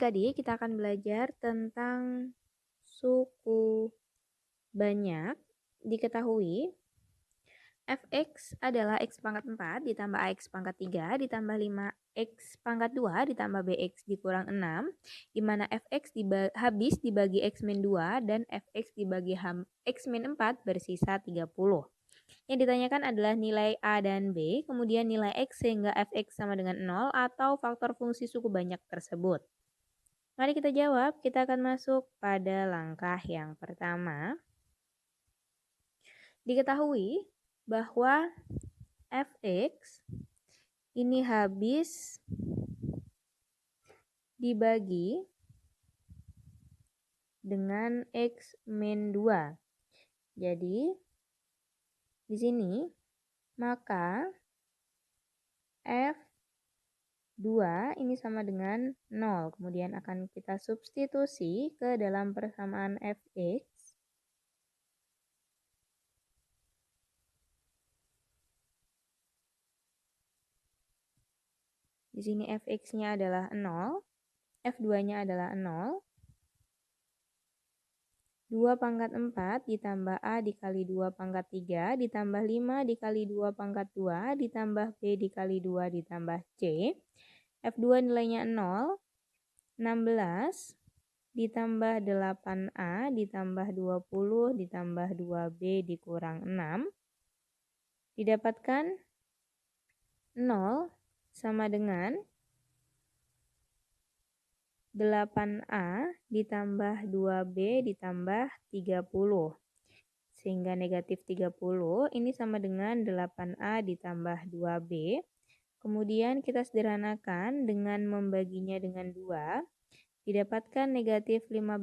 Adik-adik, kita akan belajar tentang suku banyak. Diketahui fx adalah x pangkat 4 ditambah ax pangkat 3 ditambah 5x pangkat 2 ditambah bx dikurang 6, di mana fx habis dibagi x min 2 dan fx dibagi x min 4 bersisa 30. Yang ditanyakan adalah nilai A dan B, kemudian nilai x sehingga fx sama dengan 0 atau faktor fungsi suku banyak tersebut. Mari kita jawab. Kita akan masuk pada langkah yang pertama. Diketahui bahwa fx ini habis dibagi dengan x min 2. Jadi di sini maka f2 ini sama dengan 0. Kemudian akan kita substitusi ke dalam persamaan fx. Di sini fx-nya adalah 0, f2-nya adalah 0. 2 pangkat 4 ditambah A dikali 2 pangkat 3 ditambah 5 dikali 2 pangkat 2 ditambah B dikali 2 ditambah C. F2 nilainya 0, 16 ditambah 8A ditambah 20 ditambah 2B dikurang 6. Didapatkan 0 sama dengan 8A ditambah 2B ditambah 30. Sehingga negatif 30 ini sama dengan 8A ditambah 2B. Kemudian kita sederhanakan dengan membaginya dengan 2. Didapatkan negatif 15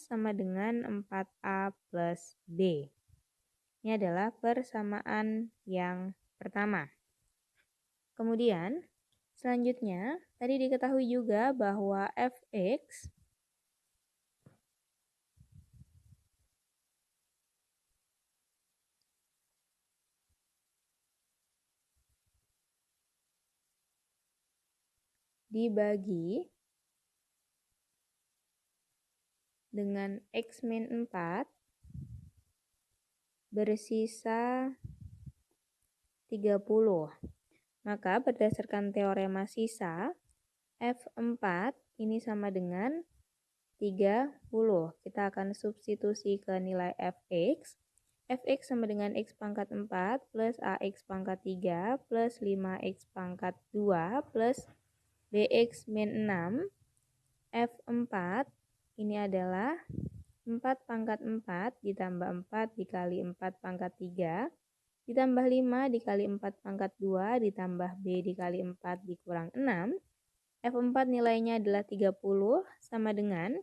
sama dengan 4A plus B. Ini adalah persamaan yang pertama. Kemudian selanjutnya, tadi diketahui juga bahwa fx dibagi dengan x min 4 bersisa 30. Maka berdasarkan teorema sisa, F4 ini sama dengan 30. Kita akan substitusi ke nilai Fx. Fx sama dengan x pangkat 4 plus Ax pangkat 3 plus 5x pangkat 2 plus Bx min 6. F4 ini adalah 4 pangkat 4 ditambah 4 dikali 4 pangkat 3 ditambah 5 dikali 4 pangkat 2 ditambah B dikali 4 dikurang 6. F4 nilainya adalah 30 sama dengan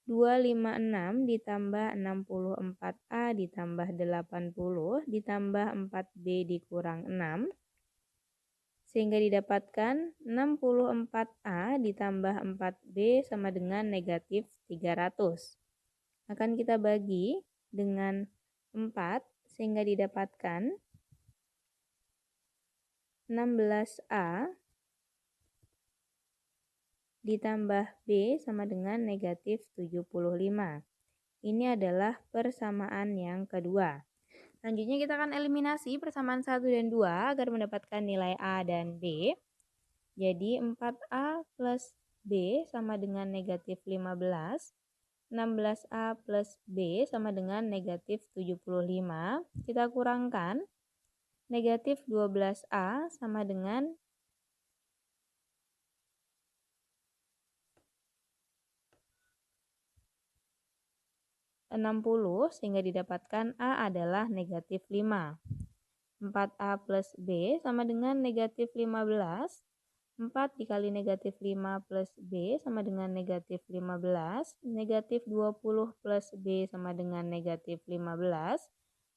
256 ditambah 64A ditambah 80 ditambah 4B dikurang 6. Sehingga didapatkan 64A ditambah 4B sama dengan negatif 300. Akan kita bagi dengan 4 sehingga didapatkan 16A ditambah B sama dengan negatif 75. Ini adalah persamaan yang kedua. Selanjutnya kita akan eliminasi persamaan 1 dan 2 agar mendapatkan nilai A dan B. Jadi 4A plus B sama dengan negatif 15. 16A plus B sama dengan negatif 75. Kita kurangkan. Negatif 12A sama dengan sehingga didapatkan A adalah negatif 5. 4A plus B sama dengan negatif 15. 4 dikali negatif 5 plus B sama dengan negatif 15. Negatif 20 plus B sama dengan negatif 15.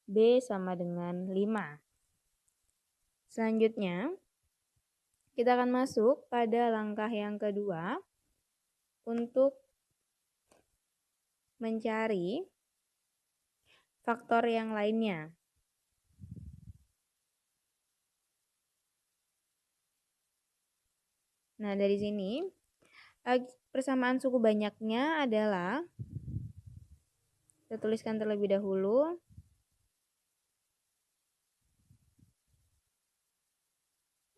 B sama dengan 5. Selanjutnya, kita akan masuk pada langkah yang kedua untuk mencari faktor yang lainnya. Nah, dari sini persamaan suku banyaknya adalah, kita tuliskan terlebih dahulu,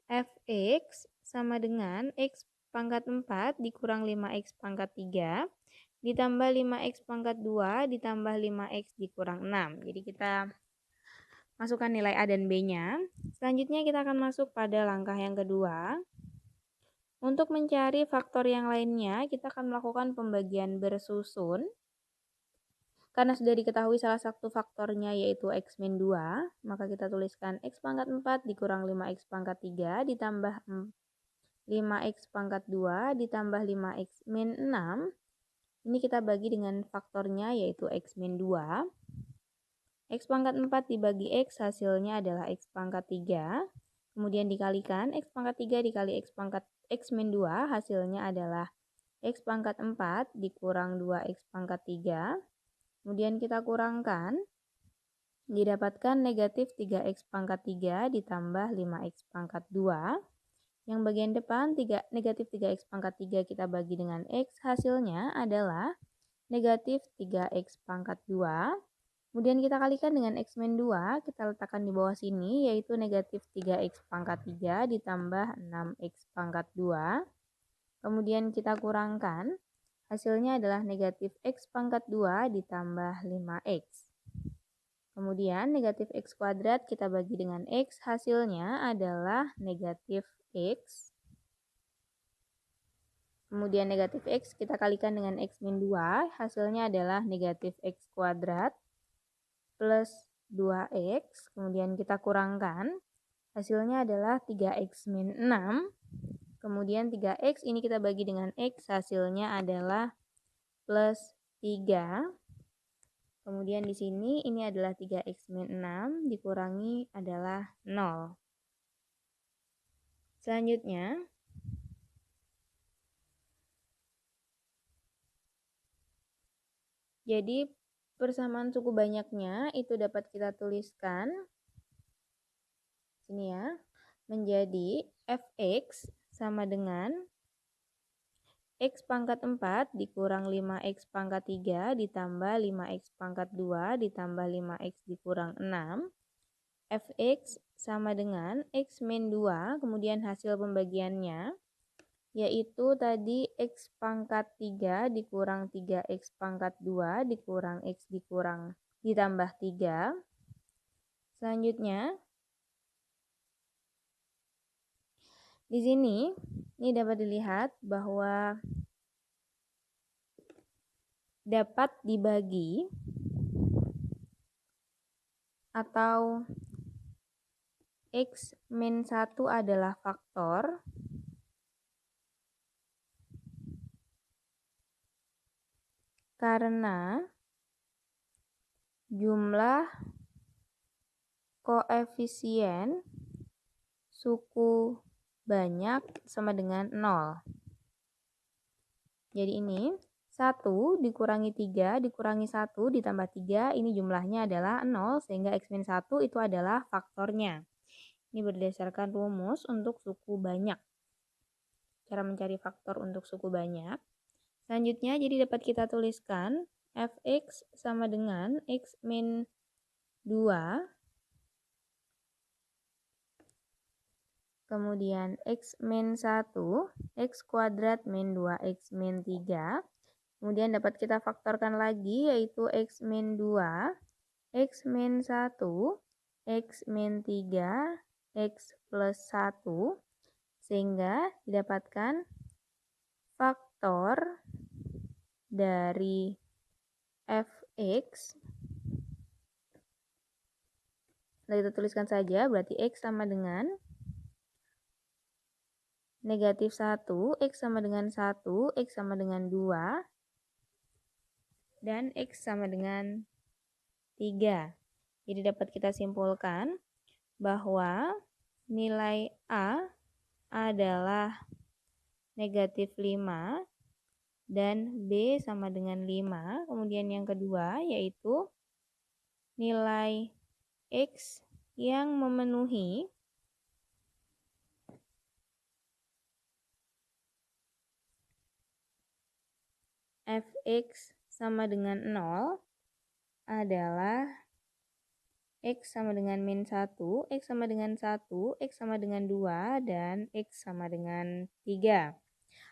fx sama dengan x pangkat 4 dikurang 5x pangkat 3 ditambah 5x pangkat 2 ditambah 5x dikurang 6. Jadi kita masukkan nilai A dan B-nya. Selanjutnya kita akan masuk pada langkah yang kedua. Untuk mencari faktor yang lainnya, kita akan melakukan pembagian bersusun. Karena sudah diketahui salah satu faktornya yaitu x min 2, maka kita tuliskan x pangkat 4 dikurang 5x pangkat 3 ditambah 5x pangkat 2 ditambah 5x min 6. Ini kita bagi dengan faktornya yaitu x min 2. X pangkat 4 dibagi X hasilnya adalah X pangkat 3. Kemudian dikalikan X pangkat 3 dikali X pangkat X min 2 hasilnya adalah X pangkat 4 dikurang 2X pangkat 3. Kemudian kita kurangkan, didapatkan negatif 3X pangkat 3 ditambah 5X pangkat 2. Yang bagian depan negatif 3X pangkat 3 kita bagi dengan X hasilnya adalah negatif 3X pangkat 2. Kemudian kita kalikan dengan X min 2, kita letakkan di bawah sini, yaitu negatif 3X pangkat 3 ditambah 6X pangkat 2. Kemudian kita kurangkan, hasilnya adalah negatif X pangkat 2 ditambah 5X. Kemudian negatif X kuadrat kita bagi dengan X, hasilnya adalah negatif X. Kemudian negatif X kita kalikan dengan X min 2, hasilnya adalah negatif X kuadrat plus 2x, kemudian kita kurangkan, hasilnya adalah 3x min 6, kemudian 3x ini kita bagi dengan x, hasilnya adalah plus 3, kemudian di sini ini adalah 3x min 6, dikurangi adalah 0. Selanjutnya, jadi persamaan suku banyaknya itu dapat kita tuliskan sini ya, menjadi fx sama dengan x pangkat 4 dikurang 5x pangkat 3 ditambah 5x pangkat 2 ditambah 5x dikurang 6. Fx sama dengan x min 2, kemudian hasil pembagiannya yaitu tadi x pangkat 3 dikurang 3x pangkat 2 dikurang x dikurang ditambah 3. Selanjutnya, di sini ini dapat dilihat bahwa dapat dibagi atau x min 1 adalah faktor karena jumlah koefisien suku banyak sama dengan 0. Jadi ini 1 dikurangi 3 dikurangi 1 ditambah 3, ini jumlahnya adalah 0, sehingga x min 1 itu adalah faktornya. Ini berdasarkan rumus untuk suku banyak. Cara mencari faktor untuk suku banyak. Selanjutnya, jadi dapat kita tuliskan fx sama dengan x min 2, kemudian x min 1, x kuadrat min 2x min 3, kemudian dapat kita faktorkan lagi yaitu x min 2, x min 1, x min 3, x plus 1, sehingga didapatkan faktor dari fx. Nah, kita tuliskan saja, berarti x sama dengan negatif 1, x sama dengan 1, x sama dengan 2, dan x sama dengan 3. Jadi dapat kita simpulkan bahwa nilai A adalah negatif 5 dan B sama dengan 5. Kemudian yang kedua yaitu nilai X yang memenuhi fx sama dengan 0 adalah x sama dengan min 1, x sama dengan 1, x sama dengan 2, dan x sama dengan 3.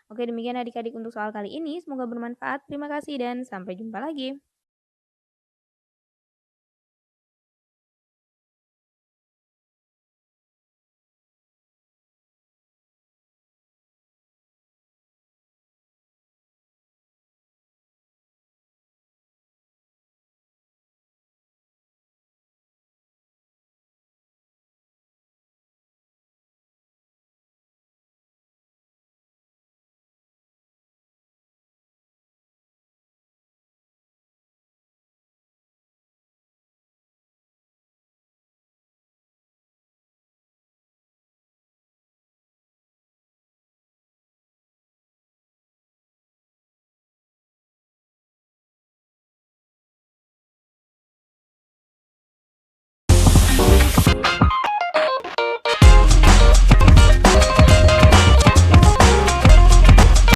Oke, demikian adik-adik untuk soal kali ini. Semoga bermanfaat. Terima kasih dan sampai jumpa lagi.